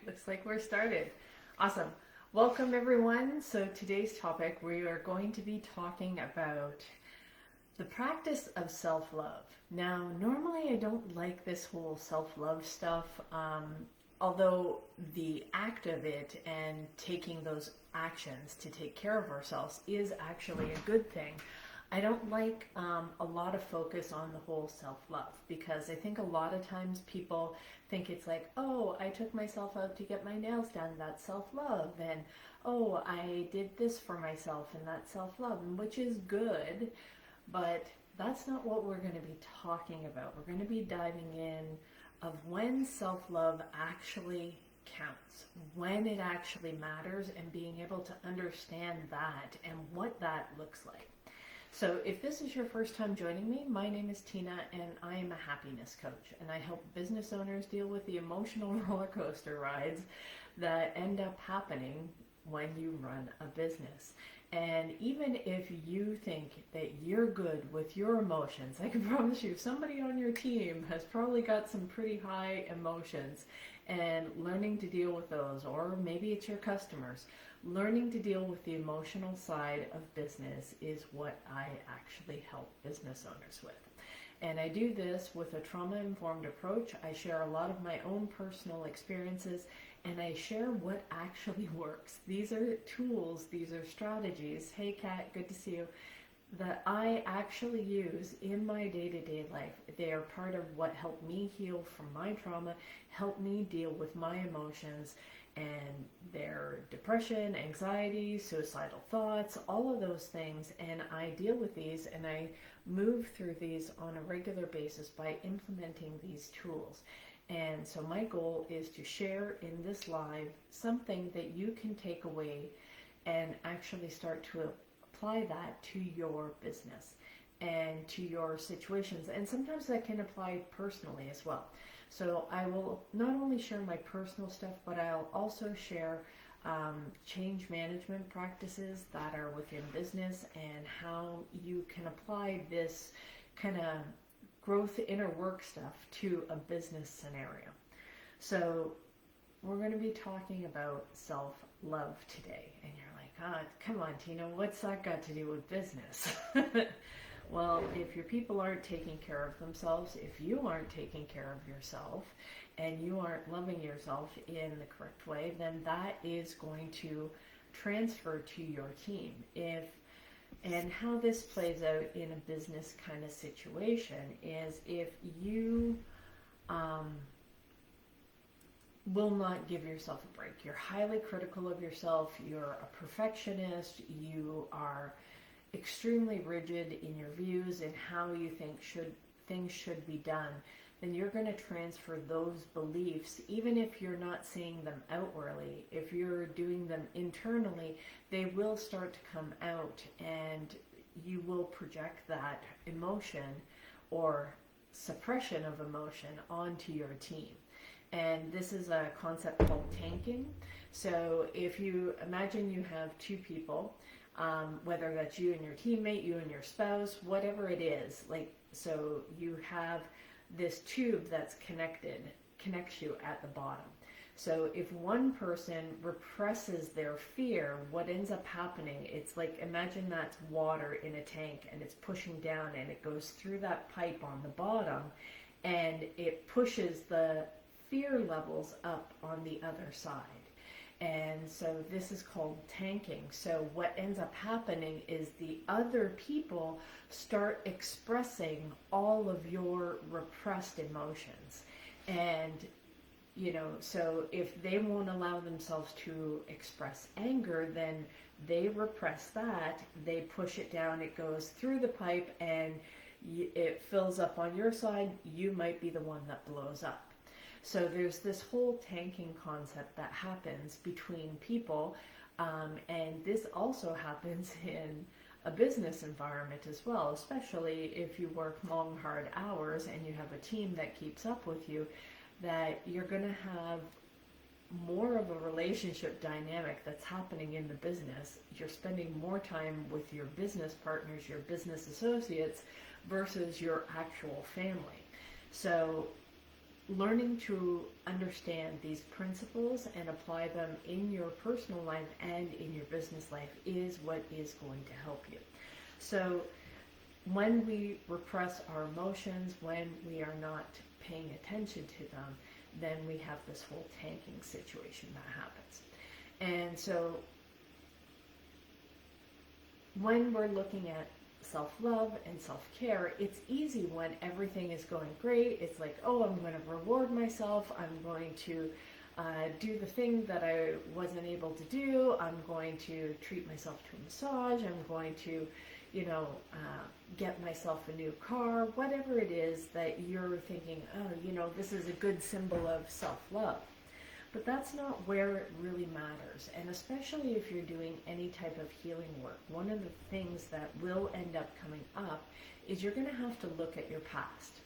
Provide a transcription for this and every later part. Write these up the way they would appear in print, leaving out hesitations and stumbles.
Looks like we're started. Awesome. Welcome everyone. So today's topic, we are going to be talking about the practice of self-love. Now, normally I don't like this whole self-love stuff, although the act of it and taking those actions to take care of ourselves is actually a good thing. I don't like a lot of focus on the whole self-love, because I think a lot of times people think it's like, oh, I took myself out to get my nails done, that's self-love, and oh, I did this for myself, and that's self-love, which is good, but that's not what we're going to be talking about. We're going to be diving in of when self-love actually counts, when it actually matters, and being able to understand that and what that looks like. So if this is your first time joining me, my name is Tina and I am a happiness coach, and I help business owners deal with the emotional roller coaster rides that end up happening when you run a business. And even if you think that you're good with your emotions, I can promise you somebody on your team has probably got some pretty high emotions, and learning to deal with those, or maybe it's your customers, learning to deal with the emotional side of business is what I actually help business owners with. And I do this with a trauma-informed approach. I share a lot of my own personal experiences, and I share what actually works. These are tools, these are strategies. Hey Kat, good to see you. That I actually use in my day-to-day life. They are part of what helped me heal from my trauma, helped me deal with my emotions and their depression, anxiety, suicidal thoughts, all of those things. And I deal with these and I move through these on a regular basis by implementing these tools. And so my goal is to share in this live something that you can take away and actually start to apply that to your business and to your situations. And sometimes that can apply personally as well. So I will not only share my personal stuff, but I'll also share change management practices that are within business and how you can apply this kind of growth inner work stuff to a business scenario. So we're going to be talking about self-love today. And you're like, oh, come on, Tina, what's that got to do with business? Well, if your people aren't taking care of themselves, if you aren't taking care of yourself, and you aren't loving yourself in the correct way, then that is going to transfer to your team. And how this plays out in a business kind of situation is if you will not give yourself a break. You're highly critical of yourself, you're a perfectionist, you are extremely rigid in your views and how you think things should be done, then you're going to transfer those beliefs, even if you're not seeing them outwardly. If you're doing them internally, they will start to come out, and you will project that emotion or suppression of emotion onto your team. And this is a concept called tanking. So if you imagine you have two people, whether that's you and your teammate, you and your spouse, whatever it is, like, so you have this tube that's connects you at the bottom. So if one person represses their fear, what ends up happening, it's like, imagine that's water in a tank and it's pushing down and it goes through that pipe on the bottom and it pushes the fear levels up on the other side. And so this is called tanking. So what ends up happening is the other people start expressing all of your repressed emotions. And, you know, so if they won't allow themselves to express anger, then they repress that, they push it down, it goes through the pipe, and it fills up on your side. You might be the one that blows up. So there's this whole tanking concept that happens between people, and this also happens in a business environment as well, especially if you work long, hard hours and you have a team that keeps up with you, that you're going to have more of a relationship dynamic that's happening in the business. You're spending more time with your business partners, your business associates, versus your actual family. So learning to understand these principles and apply them in your personal life and in your business life is what is going to help you. So when we repress our emotions, when we are not paying attention to them, then we have this whole tanking situation that happens. And so when we're looking at self-love and self-care, it's easy when everything is going great. It's like, oh, I'm going to reward myself. I'm going to do the thing that I wasn't able to do. I'm going to treat myself to a massage. I'm going to, get myself a new car, whatever it is that you're thinking, oh, this is a good symbol of self-love. But that's not where it really matters. And especially if you're doing any type of healing work, one of the things that will end up coming up is you're going to have to look at your past.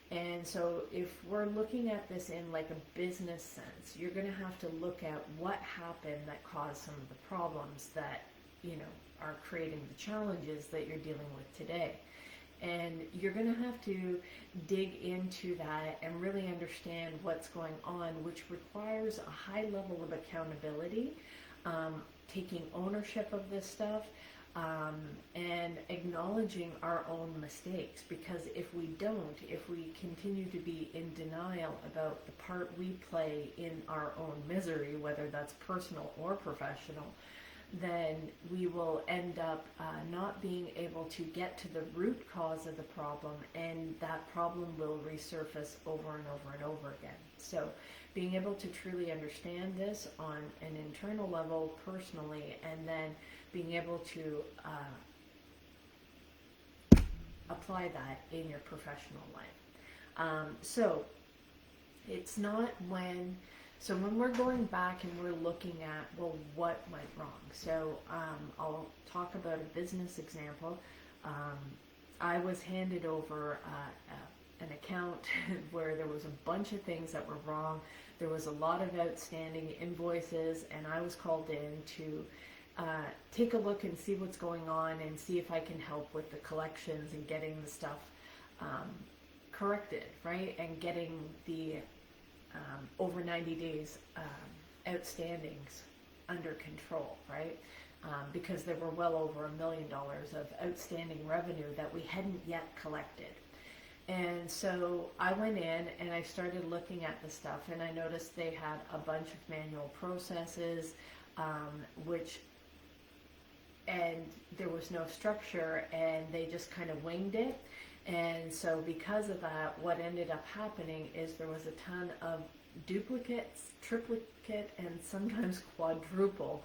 And so if we're looking at this in like a business sense, you're going to have to look at what happened that caused some of the problems that, are creating the challenges that you're dealing with today. And you're going to have to dig into that and really understand what's going on, which requires a high level of accountability, taking ownership of this stuff, and acknowledging our own mistakes. Because if we don't, if we continue to be in denial about the part we play in our own misery, whether that's personal or professional, then we will end up not being able to get to the root cause of the problem, and that problem will resurface over and over and over again. So being able to truly understand this on an internal level personally, and then being able to apply that in your professional life. So it's not So when we're going back and we're looking at, well, what went wrong? So I'll talk about a business example. I was handed over an account where there was a bunch of things that were wrong. There was a lot of outstanding invoices, and I was called in to take a look and see what's going on and see if I can help with the collections and getting the stuff corrected, right? And getting the over 90 days outstandings under control, right? Because there were well over $1 million of outstanding revenue that we hadn't yet collected. And so I went in and I started looking at the stuff, and I noticed they had a bunch of manual processes, and there was no structure, and they just kind of winged it. And so because of that, what ended up happening is there was a ton of duplicates, triplicate, and sometimes quadruple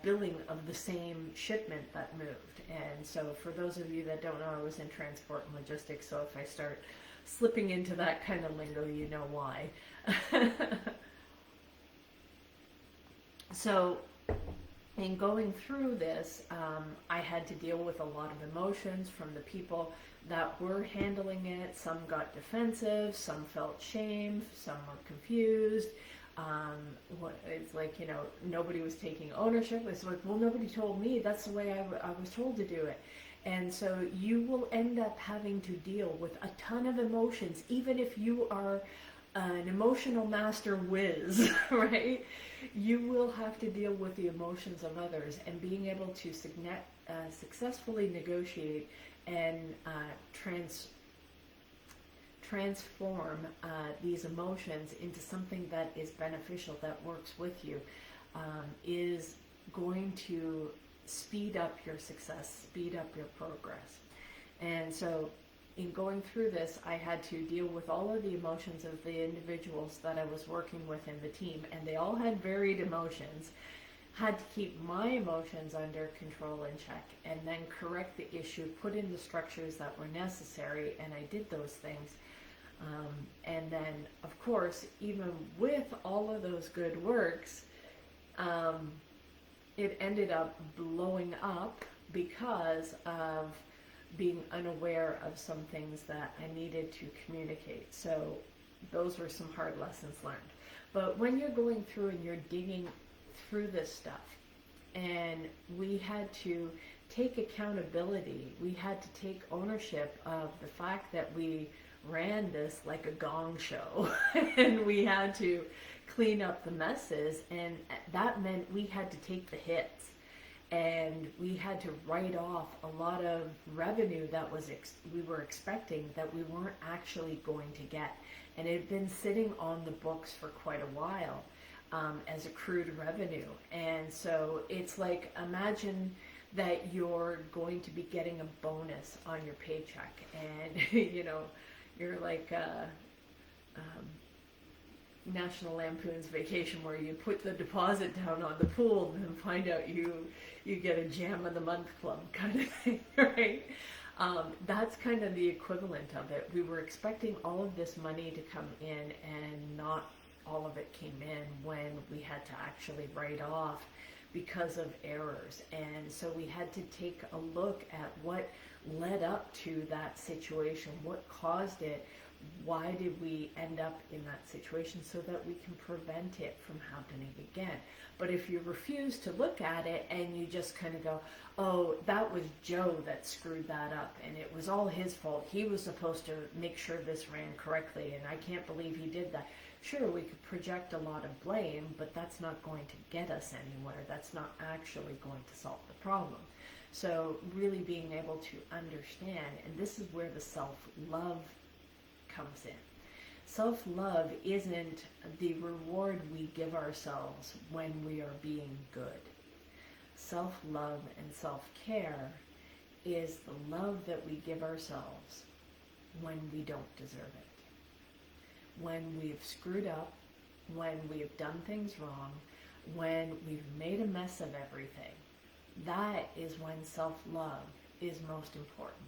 billing of the same shipment that moved. And so for those of you that don't know, I was in transport and logistics, so if I start slipping into that kind of lingo, you know why. So in going through this, I had to deal with a lot of emotions from the people that were handling it. Some got defensive, some felt shame, some were confused. It's like, nobody was taking ownership. It's like, well, nobody told me. That's the way I was told to do it. And so you will end up having to deal with a ton of emotions, even if you are an emotional master whiz, right? You will have to deal with the emotions of others, and being able to successfully negotiate and transform these emotions into something that is beneficial, that works with you, is going to speed up your success, speed up your progress. And so in going through this, I had to deal with all of the emotions of the individuals that I was working with in the team, and they all had varied emotions. Had to keep my emotions under control and check, and then correct the issue, put in the structures that were necessary, and I did those things. And then, of course, even with all of those good works, it ended up blowing up because of being unaware of some things that I needed to communicate. So those were some hard lessons learned. But when you're going through and you're digging through this stuff, and we had to take accountability, we had to take ownership of the fact that we ran this like a gong show. And we had to clean up the messes, and that meant we had to take the hits, and we had to write off a lot of revenue that we were expecting that we weren't actually going to get, and it had been sitting on the books for quite a while as accrued revenue. And so it's like, imagine that you're going to be getting a bonus on your paycheck, and you're like National Lampoon's Vacation, where you put the deposit down on the pool and then find out you get a Jam of the Month club kind of thing, right? That's kind of the equivalent of it. We were expecting all of this money to come in, and not all of it came in when we had to actually write off because of errors. And so we had to take a look at what led up to that situation, what caused it, why did we end up in that situation, so that we can prevent it from happening again. But if you refuse to look at it and you just kind of go, oh, that was Joe that screwed that up and it was all his fault, he was supposed to make sure this ran correctly and I can't believe he did that. Sure, we could project a lot of blame, but that's not going to get us anywhere. That's not actually going to solve the problem. So really being able to understand, and this is where the self-love comes in. Self-love isn't the reward we give ourselves when we are being good. Self-love and self-care is the love that we give ourselves when we don't deserve it. When we've screwed up, when we've done things wrong, when we've made a mess of everything, that is when self-love is most important.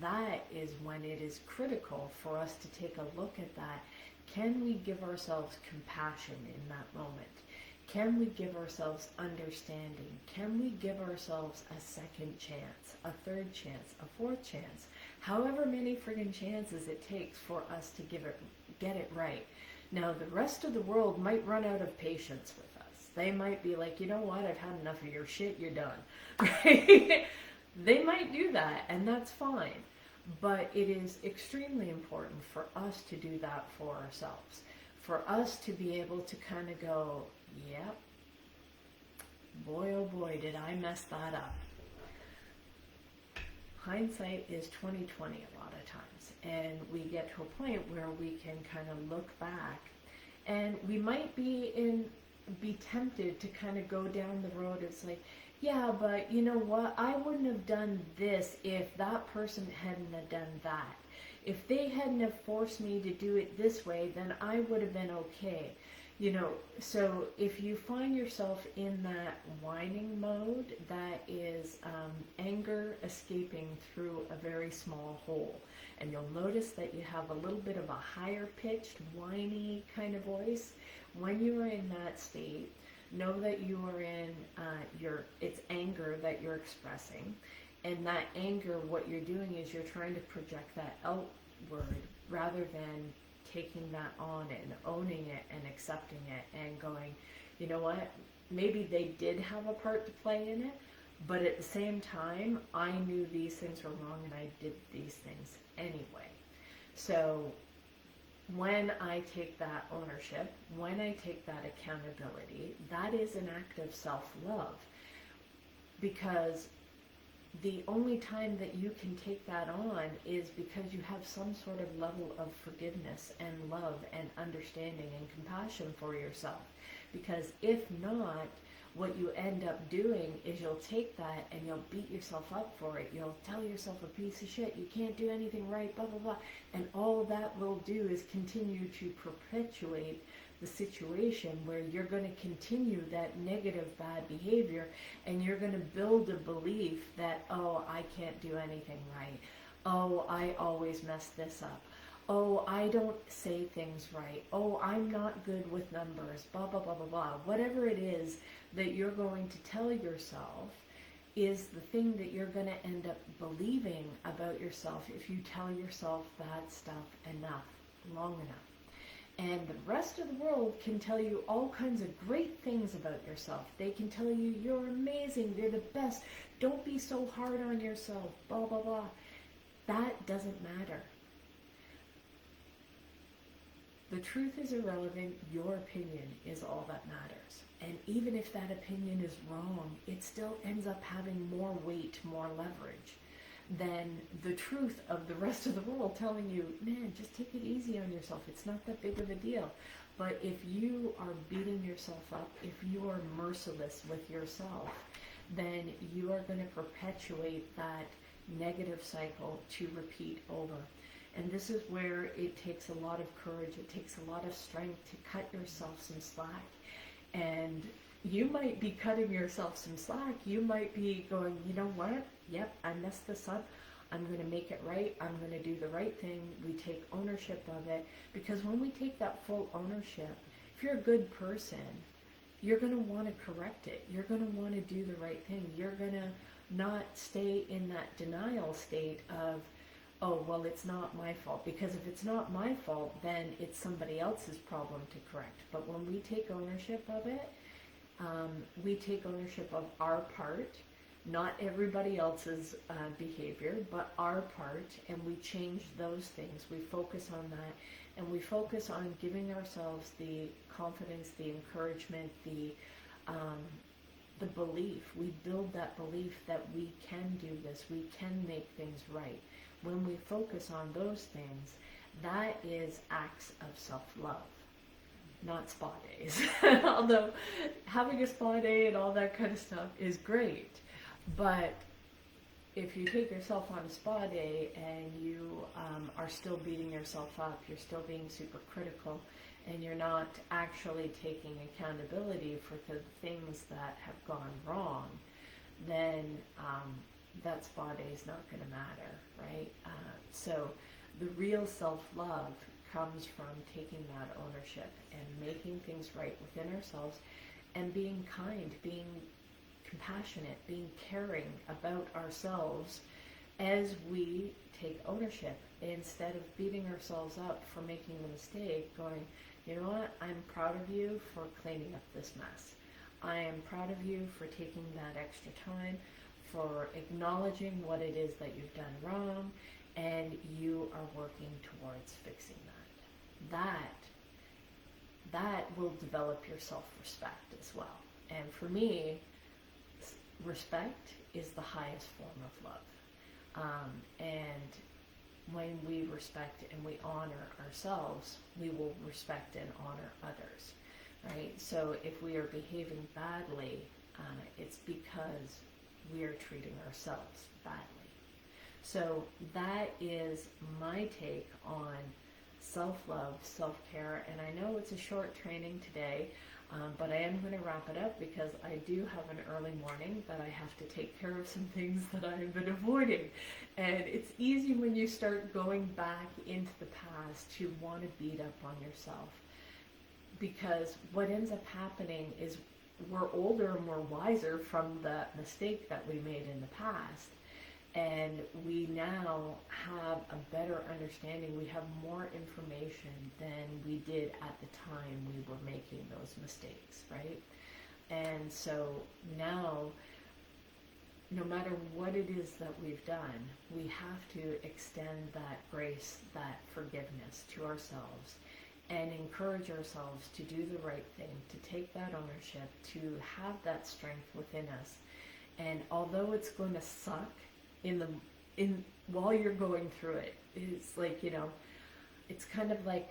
That is when it is critical for us to take a look at that. Can we give ourselves compassion in that moment? Can we give ourselves understanding? Can we give ourselves a second chance, a third chance, a fourth chance? However many friggin' chances it takes for us to get it right. Now, the rest of the world might run out of patience with us. They might be like, you know what, I've had enough of your shit, you're done. Right? They might do that, and that's fine. But it is extremely important for us to do that for ourselves. For us to be able to kind of go, yep, boy oh boy, did I mess that up. Hindsight is 20/20 a lot of times, and we get to a point where we can kind of look back, and we might be tempted to kind of go down the road. It's like, yeah, but you know what? I wouldn't have done this if that person hadn't have done that. If they hadn't have forced me to do it this way, then I would have been okay. So if you find yourself in that whining mode, that is anger escaping through a very small hole. And you'll notice that you have a little bit of a higher pitched, whiny kind of voice. When you are in that state, know that you are in it's anger that you're expressing. And that anger, what you're doing is you're trying to project that outward rather than taking that on and owning it and accepting it and going, you know what, maybe they did have a part to play in it, but at the same time, I knew these things were wrong and I did these things anyway. So when I take that ownership, when I take that accountability, that is an act of self-love, because the only time that you can take that on is because you have some sort of level of forgiveness and love and understanding and compassion for yourself. Because if not, what you end up doing is you'll take that and you'll beat yourself up for it. You'll tell yourself a piece of shit, you can't do anything right, blah, blah, blah. And all that will do is continue to perpetuate the situation where you're going to continue that negative bad behavior, and you're going to build a belief that, oh, I can't do anything right. Oh, I always mess this up. Oh, I don't say things right. Oh, I'm not good with numbers, blah, blah, blah, blah, blah. Whatever it is that you're going to tell yourself is the thing that you're going to end up believing about yourself if you tell yourself that stuff enough, long enough. And the rest of the world can tell you all kinds of great things about yourself. They can tell you you're amazing, you're the best, don't be so hard on yourself, blah, blah, blah. That doesn't matter. The truth is irrelevant. Your opinion is all that matters. And even if that opinion is wrong, it still ends up having more weight, more leverage than the truth of the rest of the world telling you, man, just take it easy on yourself. It's not that big of a deal. But if you are beating yourself up, if you are merciless with yourself, then you are going to perpetuate that negative cycle to repeat over. And this is where it takes a lot of courage, it takes a lot of strength to cut yourself some slack. And you might be cutting yourself some slack. You might be going, you know what? Yep, I messed this up. I'm going to make it right. I'm going to do the right thing. We take ownership of it. Because when we take that full ownership, if you're a good person, you're going to want to correct it. You're going to want to do the right thing. You're going to not stay in that denial state of, oh, well, it's not my fault. Because if it's not my fault, then it's somebody else's problem to correct. But when we take ownership of it, we take ownership of our part, not everybody else's behavior, but our part, and we change those things. We focus on that, and we focus on giving ourselves the confidence, the encouragement, the belief. We build that belief that we can do this, we can make things right. When we focus on those things, that is acts of self-love, not spa days. Although having a spa day and all that kind of stuff is great. But if you take yourself on a spa day and you are still beating yourself up, you're still being super critical, and you're not actually taking accountability for the things that have gone wrong, then that spa day is not going to matter, right? So the real self-love comes from taking that ownership and making things right within ourselves and being kind, being compassionate, being caring about ourselves as we take ownership, instead of beating ourselves up for making the mistake, going, you know what, I'm proud of you for cleaning up this mess. I am proud of you for taking that extra time, for acknowledging what it is that you've done wrong, and you are working towards fixing that. That will develop your self-respect as well. And for me, respect is the highest form of love. And when we respect and we honor ourselves, we will respect and honor others, right? So if we are behaving badly, it's because we are treating ourselves badly. So that is my take on self-love, self-care, and I know it's a short training today, but I am going to wrap it up because I do have an early morning that I have to take care of some things that I have been avoiding. And it's easy when you start going back into the past to want to beat up on yourself, because what ends up happening is we're older and we're wiser from the mistake that we made in the past. And we now have a better understanding. We have more information than we did at the time we were making those mistakes, right? And so now, no matter what it is that we've done, we have to extend that grace, that forgiveness to ourselves, and encourage ourselves to do the right thing, to take that ownership, to have that strength within us. And although it's going to suck, while you're going through it, it's like, you know, it's kind of like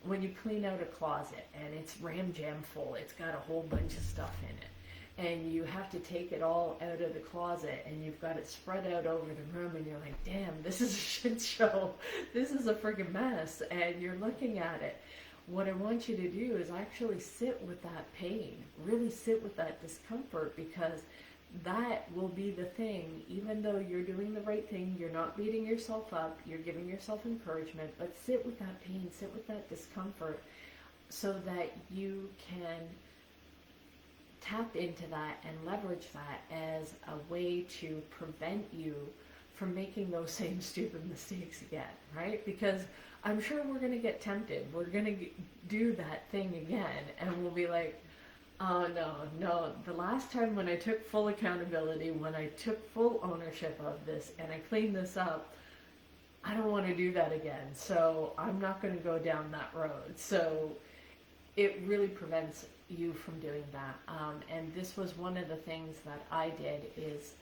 when you clean out a closet and it's ram jam full, it's got a whole bunch of stuff in it, and you have to take it all out of the closet and you've got it spread out over the room, and you're like, damn, this is a shit show, this is a friggin' mess, and you're looking at it. What I want you to do is actually sit with that pain, really sit with that discomfort, because that will be the thing. Even though you're doing the right thing, you're not beating yourself up, you're giving yourself encouragement, but sit with that pain, sit with that discomfort, so that you can tap into that and leverage that as a way to prevent you from making those same stupid mistakes again, right? Because I'm sure we're going to get tempted. We're going to do that thing again, and we'll be like, oh, no, the last time when I took full accountability, when I took full ownership of this and I cleaned this up, I don't want to do that again, so I'm not going to go down that road. So it really prevents you from doing that. And this was one of the things that I did is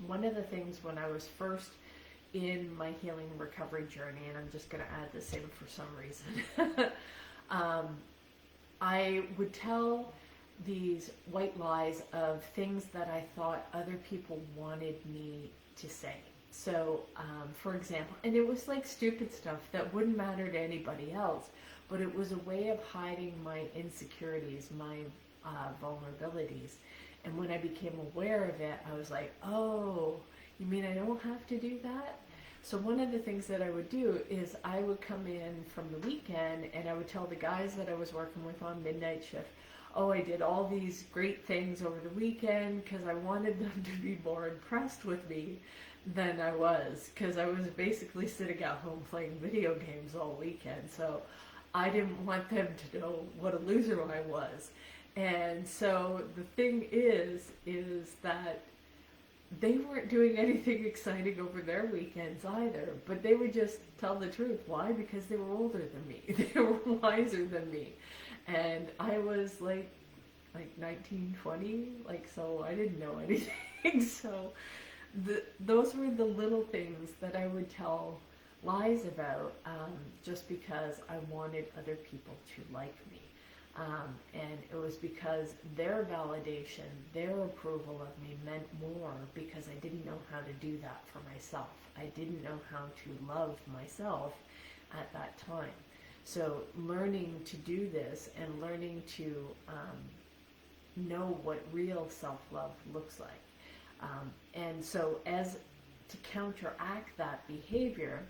one of the things when I was first in my healing and recovery journey, and I'm just going to add this in for some reason, I would tell these white lies of things that I thought other people wanted me to say. So, for example, and it was like stupid stuff that wouldn't matter to anybody else, but it was a way of hiding my insecurities, my vulnerabilities. And when I became aware of it, I was like, oh, you mean I don't have to do that? So one of the things that I would do is I would come in from the weekend and I would tell the guys that I was working with on midnight shift, oh, I did all these great things over the weekend because I wanted them to be more impressed with me than I was, because I was basically sitting at home playing video games all weekend. So I didn't want them to know what a loser I was. And so the thing is that they weren't doing anything exciting over their weekends either, but they would just tell the truth. Why? Because they were older than me. They were wiser than me. And I was like 19, 20, so I didn't know anything. So those were the little things that I would tell lies about, just because I wanted other people to like me. And it was because their validation, their approval of me meant more, because I didn't know how to do that for myself. I didn't know how to love myself at that time. So learning to do this and learning to know what real self-love looks like. And so to counteract that behavior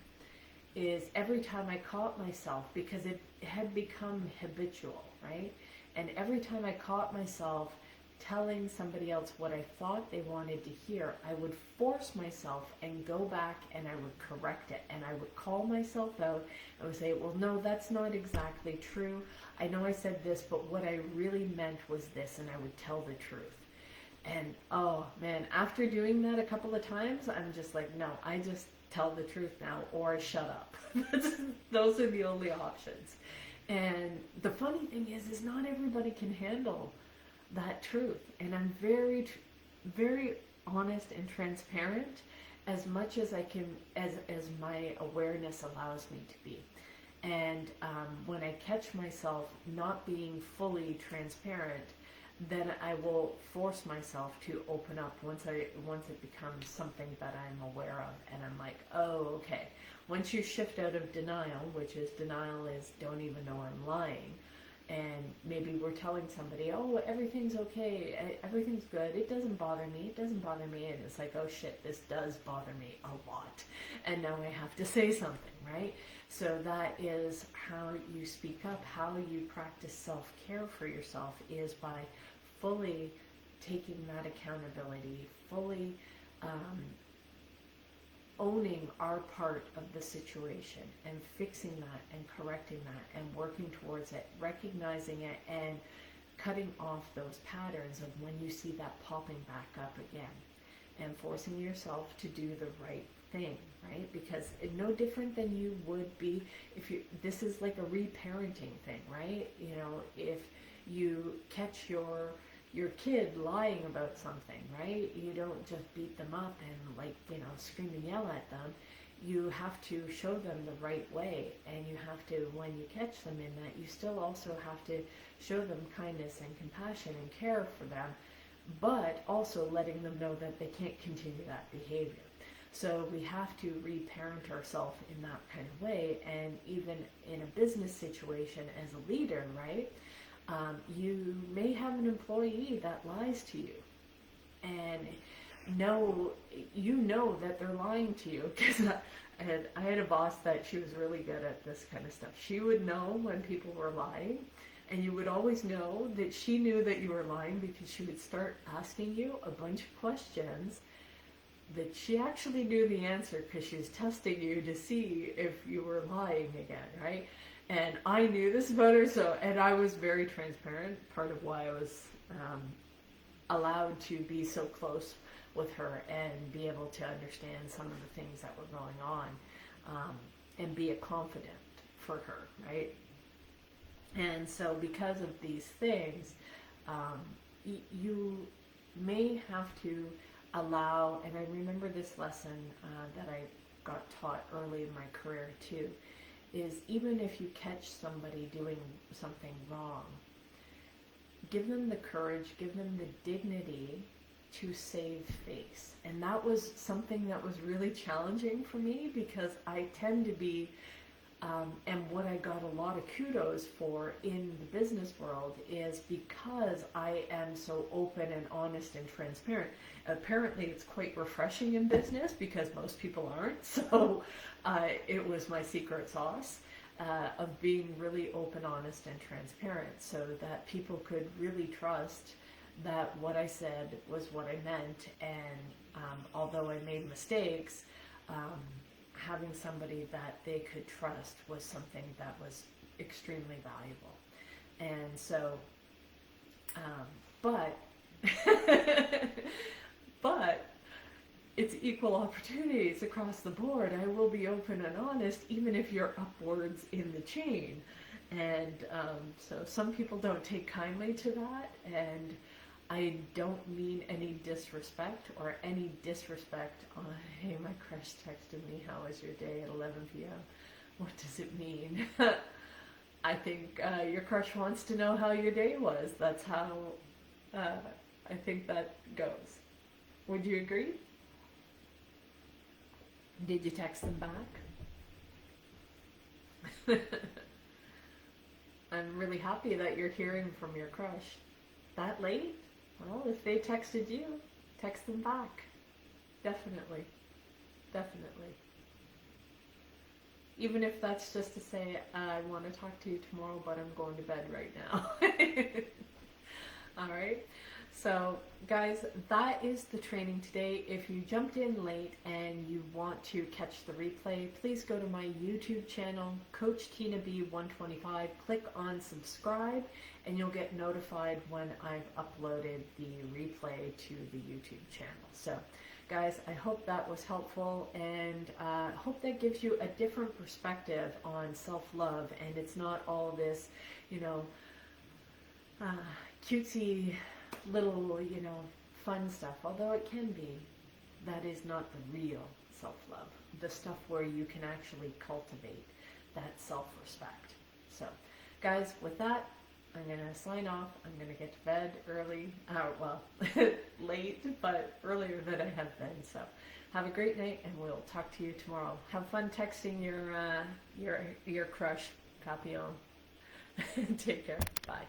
is every time I caught myself, because it had become habitual, right? And every time I caught myself telling somebody else what I thought they wanted to hear, I would force myself and go back and I would correct it. And I would call myself out. I would say, well, no, that's not exactly true. I know I said this, but what I really meant was this, and I would tell the truth. And oh man, after doing that a couple of times, I'm just like, no, I just tell the truth now, or I shut up. Those are the only options. And the funny thing is not everybody can handle that truth. And I'm very, very honest and transparent as much as I can, as my awareness allows me to be. And when I catch myself not being fully transparent, then I will force myself to open up once it becomes something that I'm aware of, and I'm like, oh, okay. Once you shift out of denial, which is don't even know I'm lying, and maybe we're telling somebody, oh, everything's okay, everything's good, it doesn't bother me, and it's like, oh shit, this does bother me a lot, and now I have to say something, right? So that is how you speak up, how you practice self-care for yourself, is by fully taking that accountability, fully owning our part of the situation and fixing that and correcting that and working towards it, recognizing it and cutting off those patterns of when you see that popping back up again, and forcing yourself to do the right thing, right? Because it's no different than you would be if this is like a reparenting thing, right? You know, if you catch your kid lying about something, right? You don't just beat them up and scream and yell at them. You have to show them the right way, and you have to, when you catch them in that, you still also have to show them kindness and compassion and care for them, but also letting them know that they can't continue that behavior. So we have to reparent ourselves in that kind of way. And even in a business situation as a leader, right? You may have an employee that lies to you, and you know that they're lying to you, because I had a boss that she was really good at this kind of stuff. She would know when people were lying, and you would always know that she knew that you were lying, because she would start asking you a bunch of questions that she actually knew the answer, because she was testing you to see if you were lying again, right? And I knew this about her, and I was very transparent. Part of why I was allowed to be so close with her and be able to understand some of the things that were going on, and be a confidant for her, right? And so because of these things, you may have to allow, and I remember this lesson that I got taught early in my career too, is even if you catch somebody doing something wrong, give them the courage, give them the dignity to save face. And that was something that was really challenging for me, because I tend to be, and what I got a lot of kudos for in the business world is because I am so open and honest and transparent. Apparently it's quite refreshing in business because most people aren't. So it was my secret sauce of being really open, honest, and transparent, so that people could really trust that what I said was what I meant. And although I made mistakes, having somebody that they could trust was something that was extremely valuable. And so, but it's equal opportunities across the board. I will be open and honest, even if you're upwards in the chain. And so some people don't take kindly to that, and I don't mean any disrespect or any disrespect. Hey, my crush texted me, how was your day at 11 p.m.? What does it mean? I think your crush wants to know how your day was. That's how I think that goes. Would you agree? Did you text them back? I'm really happy that you're hearing from your crush. That late? Well, if they texted you, text them back. Definitely. Definitely. Even if that's just to say, I want to talk to you tomorrow, but I'm going to bed right now. All right. So, guys, that is the training today. If you jumped in late and you want to catch the replay, please go to my YouTube channel, Coach Tina B 125. Click on subscribe, and you'll get notified when I've uploaded the replay to the YouTube channel. So, guys, I hope that was helpful, and hope that gives you a different perspective on self-love, and it's not all this, cutesy little, fun stuff, although it can be. That is not the real self-love, the stuff where you can actually cultivate that self-respect. So, guys, with that, I'm going to sign off. I'm going to get to bed early, late, but earlier than I have been. So, have a great night, and we'll talk to you tomorrow. Have fun texting your crush, Papillon. Take care. Bye.